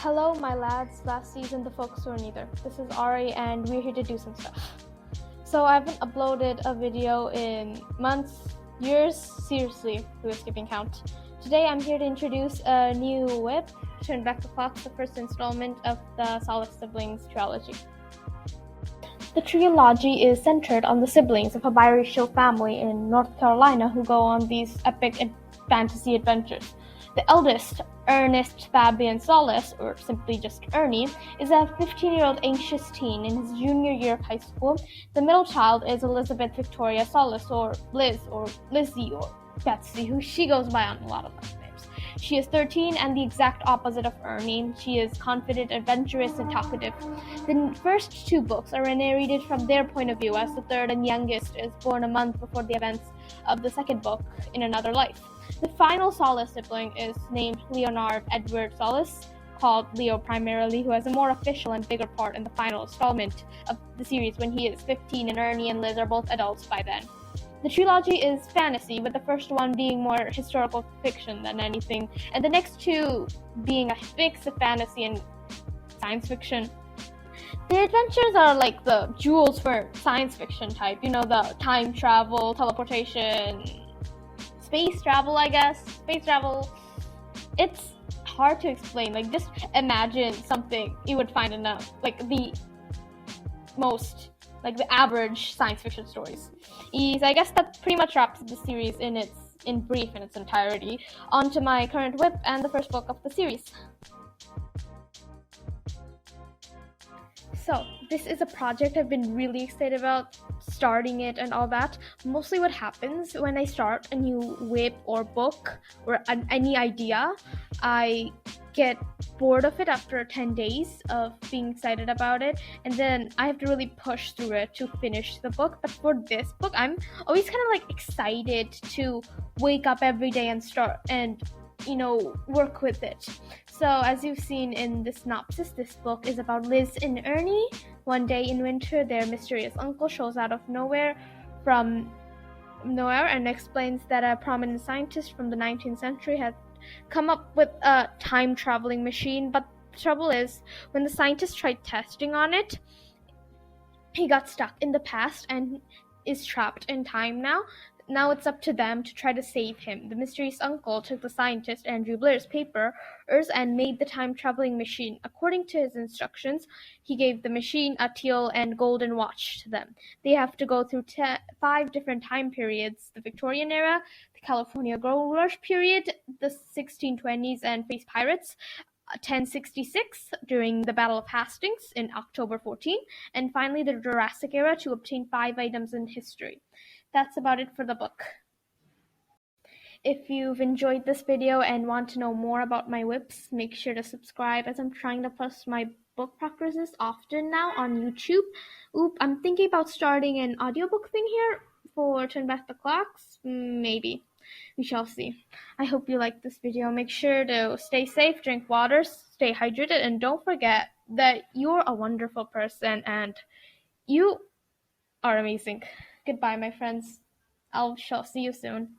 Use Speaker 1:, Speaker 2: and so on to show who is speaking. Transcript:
Speaker 1: Hello, my lads, lassies, and the folks who are neither. This is Ari, and we're here to do some stuff. So I haven't uploaded a video in months, years, seriously, who is keeping count. Today I'm here to introduce a new whip, Turn Back the Clock, the first installment of the Solace siblings trilogy. The trilogy is centered on the siblings of a biracial family in North Carolina who go on these epic fantasy adventures. The eldest, Ernest Fabian Solace, or simply just Ernie, is a 15-year-old anxious teen in his junior year of high school. The middle child is Elizabeth Victoria Solace, or Liz, or Lizzie, or Betsy, who she goes by on a lot of nicknames. She is 13 and the exact opposite of Ernie. She is confident, adventurous, and talkative. The first two books are narrated from their point of view, as the third and youngest is born a month before the events of the second book, In Another Life. The final Solace sibling is named Leonard Edward Solace, called Leo primarily, who has a more official and bigger part in the final installment of the series when he is 15 and Ernie and Liz are both adults by then. The trilogy is fantasy, with the first one being more historical fiction than anything, and the next two being a mix of fantasy and science fiction. The adventures are like the jewels for science fiction type, the time travel, teleportation, space travel, I guess. Space travel, it's hard to explain. Just imagine something you would find in the average science fiction stories. I guess that pretty much wraps the series in brief in its entirety. On to my current whip and the first book of the series. So, this is a project I've been really excited about, starting it and all that. Mostly what happens when I start a new whip or book or any idea, I get bored of it after 10 days of being excited about it, and then I have to really push through it to finish the book. But for this book, I'm always kind of excited to wake up every day and start and work with it. So as you've seen in the synopsis, this book is about Liz and Ernie. One day in winter, their mysterious uncle shows out of nowhere and explains that a prominent scientist from the 19th century had come up with a time-traveling machine. But the trouble is, when the scientist tried testing on it, he got stuck in the past and is trapped in time now. Now it's up to them to try to save him. The mysterious uncle took the scientist Andrew Blair's papers and made the time-traveling machine. According to his instructions, he gave the machine a teal and golden watch to them. They have to go through 5 different time periods: the Victorian era, the California Gold Rush period, the 1620s, and face pirates, 1066 during the Battle of Hastings in October 14, and finally the Jurassic era to obtain 5 items in history. That's about it for the book. If you've enjoyed this video and want to know more about my whips, make sure to subscribe, as I'm trying to post my book progresses often now on YouTube. I'm thinking about starting an audiobook thing here for Turn Back the Clocks. Maybe. We shall see. I hope you liked this video. Make sure to stay safe, drink water, stay hydrated, and don't forget that you're a wonderful person and you are amazing. Goodbye, my friends. Shall see you soon.